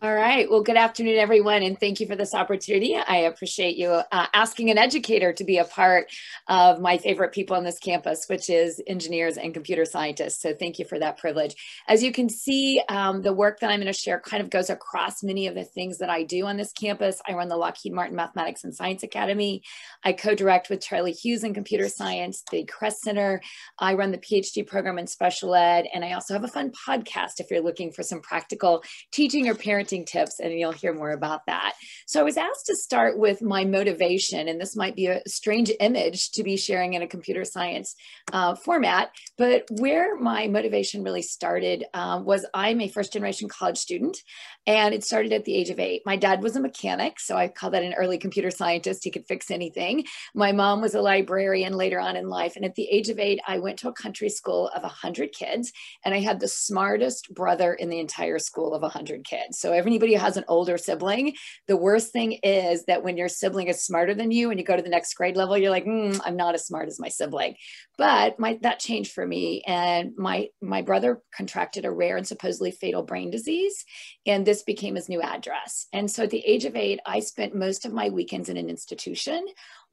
All right. Well, good afternoon, everyone, and thank you for this opportunity. I appreciate you asking an educator to be a part of my favorite people on this campus, which is engineers and computer scientists. So thank you for that privilege. As you can see, the work that I'm going to share kind of goes across many of the things that I do on this campus. I run the Lockheed Martin Mathematics and Science Academy. I co-direct with Charlie Hughes in computer science, the Crest Center. I run the PhD program in special ed, and I also have a fun podcast if you're looking for some practical teaching or parenting tips, and you'll hear more about that. So I was asked to start with my motivation, and this might be a strange image to be sharing in a computer science format, but where my motivation really started was I'm a first generation college student, and it started at the age of 8. My dad was a mechanic, so I call that an early computer scientist. He could fix anything. My mom was a librarian later on in life, and at the age of 8, I went to a country school of 100 kids, and I had the smartest brother in the entire school of 100 kids. So if anybody who has an older sibling, the worst thing is that when your sibling is smarter than you and you go to the next grade level, you're like, I'm not as smart as my sibling. But that changed for me. And my brother contracted a rare and supposedly fatal brain disease. And this became his new address. And so at the age of 8, I spent most of my weekends in an institution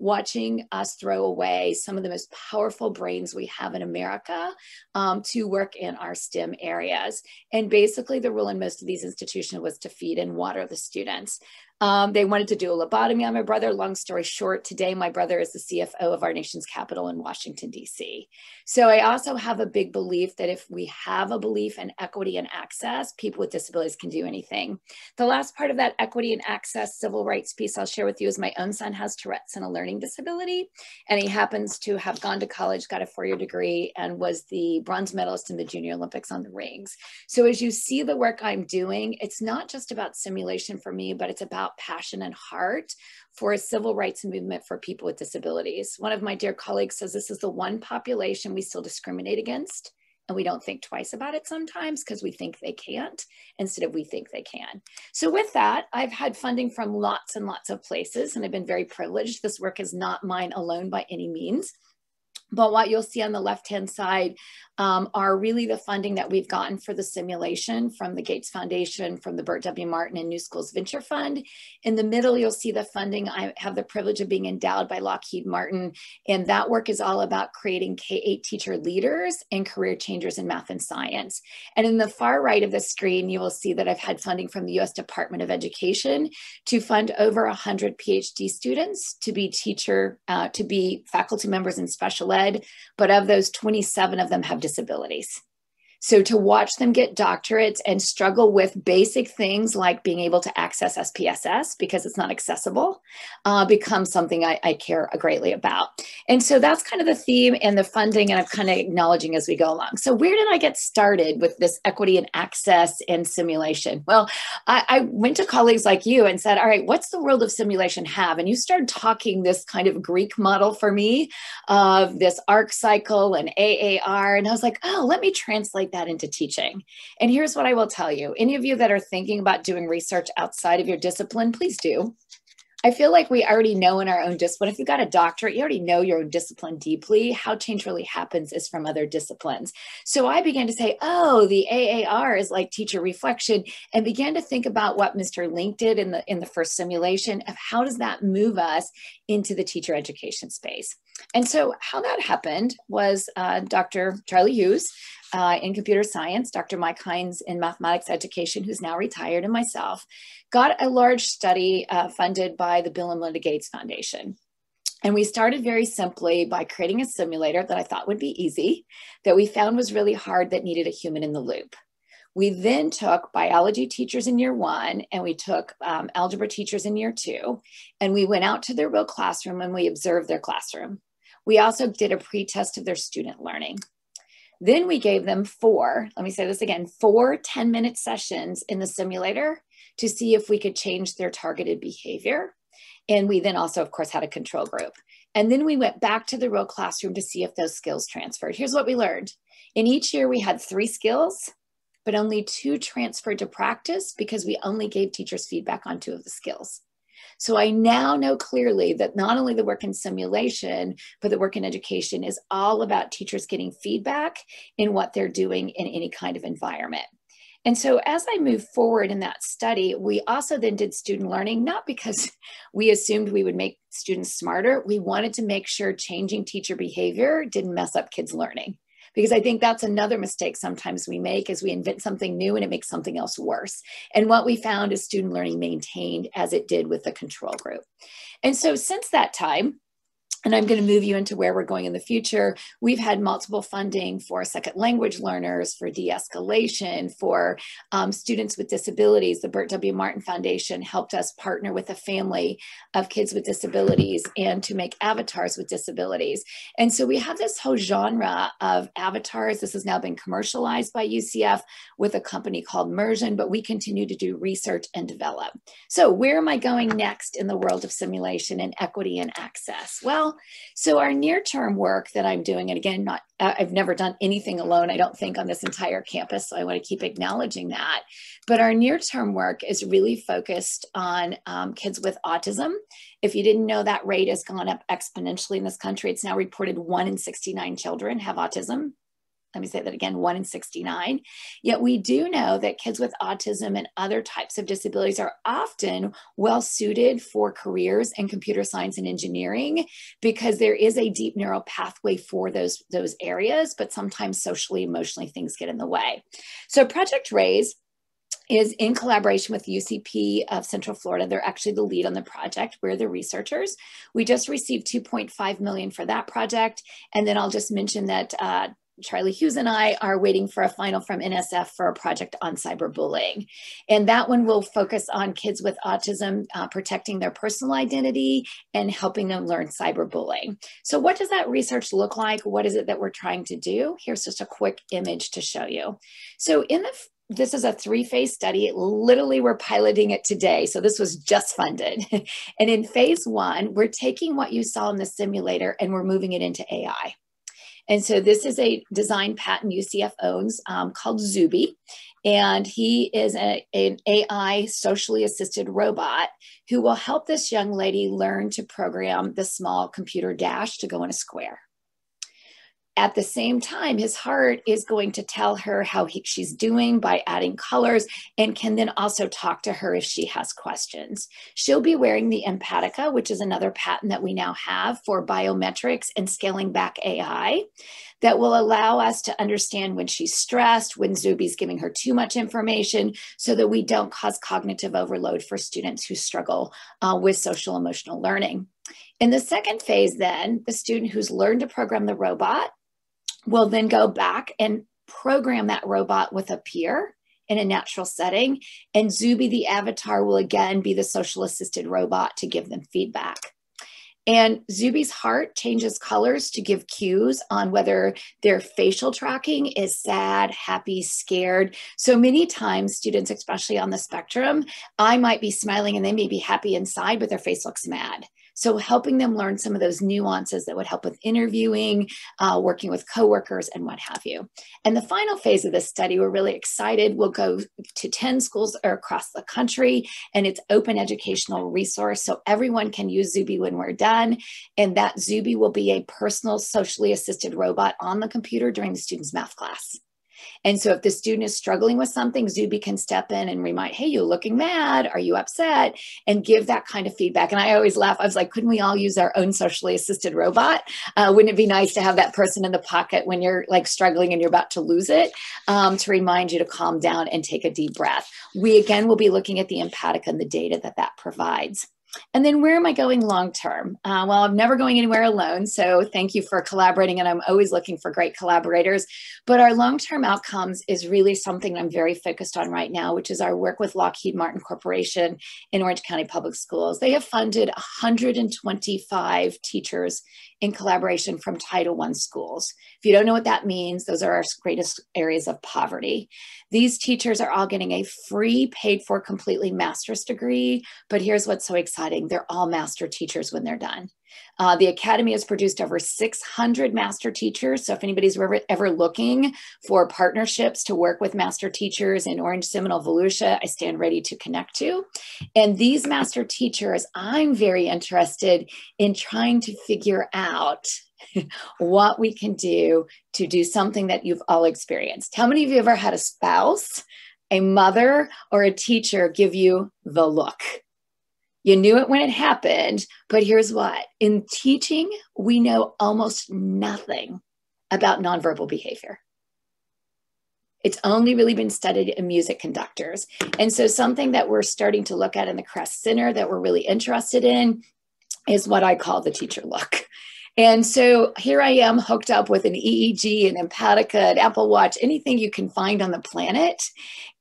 watching us throw away some of the most powerful brains we have in America to work in our STEM areas. And basically the rule in most of these institutions was to feed and water the students. They wanted to do a lobotomy on my brother. Long story short, today my brother is the CFO of our nation's capital in Washington, D.C. So I also have a big belief that if we have a belief in equity and access, people with disabilities can do anything. The last part of that equity and access civil rights piece I'll share with you is my own son has Tourette's and a learning disability, and he happens to have gone to college, got a 4-year degree, and was the bronze medalist in the Junior Olympics on the rings. So as you see the work I'm doing, it's not just about simulation for me, but it's about passion and heart for a civil rights movement for people with disabilities. One of my dear colleagues says this is the one population we still discriminate against, and we don't think twice about it sometimes because we think they can't instead of we think they can. So with that, I've had funding from lots and lots of places, and I've been very privileged. This work is not mine alone by any means. But what you'll see on the left-hand side are really the funding that we've gotten for the simulation from the Gates Foundation, from the Burt W. Martin and New Schools Venture Fund. In the middle, you'll see the funding. I have the privilege of being endowed by Lockheed Martin, and that work is all about creating K-8 teacher leaders and career changers in math and science. And in the far right of the screen, you will see that I've had funding from the U.S. Department of Education to fund over 100 PhD students to be faculty members in special ed, but of those, 27 of them have disabilities. So to watch them get doctorates and struggle with basic things like being able to access SPSS because it's not accessible becomes something I care greatly about. And so that's kind of the theme and the funding, and I'm kind of acknowledging as we go along. So where did I get started with this equity and access and simulation? Well, I went to colleagues like you and said, all right, what's the world of simulation have? And you started talking this kind of Greek model for me of this arc cycle and AAR. And I was like, oh, let me translate that into teaching. And here's what I will tell you. Any of you that are thinking about doing research outside of your discipline, please do. I feel like we already know in our own discipline, if you've got a doctorate, you already know your own discipline deeply. How change really happens is from other disciplines. So I began to say, oh, the AAR is like teacher reflection, and began to think about what Mr. Link did in the first simulation of how does that move us into the teacher education space. And so how that happened was Dr. Charlie Hughes in computer science, Dr. Mike Hines in mathematics education, who's now retired, and myself, got a large study funded by the Bill and Melinda Gates Foundation. And we started very simply by creating a simulator that I thought would be easy, that we found was really hard, that needed a human in the loop. We then took biology teachers in year 1, and we took algebra teachers in year 2, and we went out to their real classroom and we observed their classroom. We also did a pre-test of their student learning. Then we gave them 4 10-minute sessions in the simulator to see if we could change their targeted behavior. And we then also, of course, had a control group. And then we went back to the real classroom to see if those skills transferred. Here's what we learned. In each year, we had 3 skills, but only 2 transferred to practice because we only gave teachers feedback on 2 of the skills. So I now know clearly that not only the work in simulation, but the work in education is all about teachers getting feedback in what they're doing in any kind of environment. And so as I moved forward in that study, we also then did student learning, not because we assumed we would make students smarter. We wanted to make sure changing teacher behavior didn't mess up kids' learning. Because I think that's another mistake sometimes we make, is we invent something new and it makes something else worse. And what we found is student learning maintained as it did with the control group. And so since that time, and I'm going to move you into where we're going in the future, we've had multiple funding for second language learners, for de-escalation, for students with disabilities. The Burt W. Martin Foundation helped us partner with a family of kids with disabilities and to make avatars with disabilities. And so we have this whole genre of avatars. This has now been commercialized by UCF with a company called Mersion, but we continue to do research and develop. So where am I going next in the world of simulation and equity and access? Well, so our near-term work that I'm doing, and again, I've never done anything alone, I don't think, on this entire campus, so I want to keep acknowledging that. But our near-term work is really focused on kids with autism. If you didn't know, that rate has gone up exponentially in this country. It's now reported 1 in 69 children have autism. Let me say that again, 1 in 69. Yet we do know that kids with autism and other types of disabilities are often well suited for careers in computer science and engineering, because there is a deep neural pathway for those areas, but sometimes socially, emotionally, things get in the way. So Project RAISE is in collaboration with UCP of Central Florida. They're actually the lead on the project. We're the researchers. We just received $2.5 million for that project. And then I'll just mention that Charlie Hughes and I are waiting for a final from NSF for a project on cyberbullying. And that one will focus on kids with autism, protecting their personal identity and helping them learn cyberbullying. So what does that research look like? What is it that we're trying to do? Here's just a quick image to show you. So this is a 3-phase study. Literally, we're piloting it today. So this was just funded. And in phase 1, we're taking what you saw in the simulator and we're moving it into AI. And so this is a design patent UCF owns called Zuby. And he is an AI socially assisted robot who will help this young lady learn to program the small computer dash to go in a square. At the same time, his heart is going to tell her how she's doing by adding colors, and can then also talk to her if she has questions. She'll be wearing the Empatica, which is another patent that we now have for biometrics and scaling back AI, that will allow us to understand when she's stressed, when Zuby's giving her too much information, so that we don't cause cognitive overload for students who struggle with social emotional learning. In the second phase then, the student who's learned to program the robot will then go back and program that robot with a peer in a natural setting. And Zuby, the avatar, will again be the social assisted robot to give them feedback. And Zuby's heart changes colors to give cues on whether their facial tracking is sad, happy, scared. So many times students, especially on the spectrum, I might be smiling and they may be happy inside, but their face looks mad. So helping them learn some of those nuances that would help with interviewing, working with coworkers and what have you. And the final phase of this study, we're really excited, will go to 10 schools across the country, and it's open educational resource. So everyone can use Zuby when we're done. And that Zuby will be a personal socially assisted robot on the computer during the student's math class. And so if the student is struggling with something, Zuby can step in and remind, hey, you're looking mad. Are you upset? And give that kind of feedback. And I always laugh. I was like, couldn't we all use our own socially assisted robot? Wouldn't it be nice to have that person in the pocket when you're like struggling and you're about to lose it, to remind you to calm down and take a deep breath? We, again, will be looking at the Empatica and the data that that provides. And then where am I going long term? Well, I'm never going anywhere alone. So thank you for collaborating. And I'm always looking for great collaborators. But our long-term outcomes is really something I'm very focused on right now, which is our work with Lockheed Martin Corporation in Orange County Public Schools. They have funded 125 teachers in collaboration from Title I schools. If you don't know what that means, those are our greatest areas of poverty. These teachers are all getting a free, paid for, completely master's degree. But here's what's so exciting. They're all master teachers when they're done. The Academy has produced over 600 master teachers. So if anybody's ever looking for partnerships to work with master teachers in Orange, Seminole, Volusia, I stand ready to connect to. And these master teachers, I'm very interested in trying to figure out what we can do to do something that you've all experienced. How many of you ever had a spouse a mother or a teacher give you the look. You knew it when it happened, but here's what. In teaching, we know almost nothing about nonverbal behavior. It's only really been studied in music conductors. And so something that we're starting to look at in the Crest Center that we're really interested in is what I call the teacher look. And so here I am hooked up with an EEG, an Empatica, an Apple Watch, anything you can find on the planet.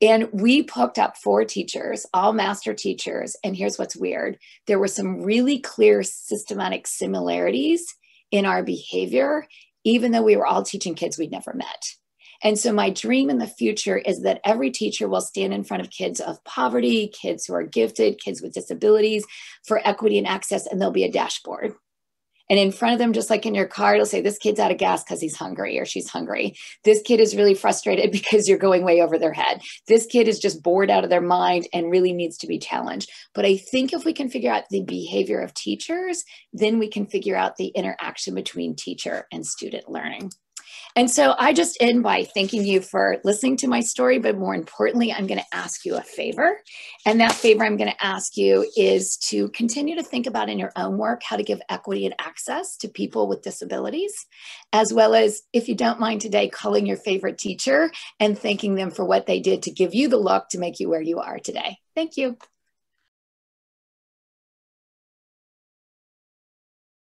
And we hooked up 4 teachers, all master teachers. And here's what's weird. There were some really clear systematic similarities in our behavior, even though we were all teaching kids we'd never met. And so my dream in the future is that every teacher will stand in front of kids of poverty, kids who are gifted, kids with disabilities, for equity and access, and there'll be a dashboard. And in front of them, just like in your car, it'll say, this kid's out of gas because he's hungry or she's hungry. This kid is really frustrated because you're going way over their head. This kid is just bored out of their mind and really needs to be challenged. But I think if we can figure out the behavior of teachers, then we can figure out the interaction between teacher and student learning. And so I just end by thanking you for listening to my story, but more importantly, I'm going to ask you a favor. And that favor I'm going to ask you is to continue to think about in your own work how to give equity and access to people with disabilities, as well as, if you don't mind today, calling your favorite teacher and thanking them for what they did to give you the look to make you where you are today. Thank you.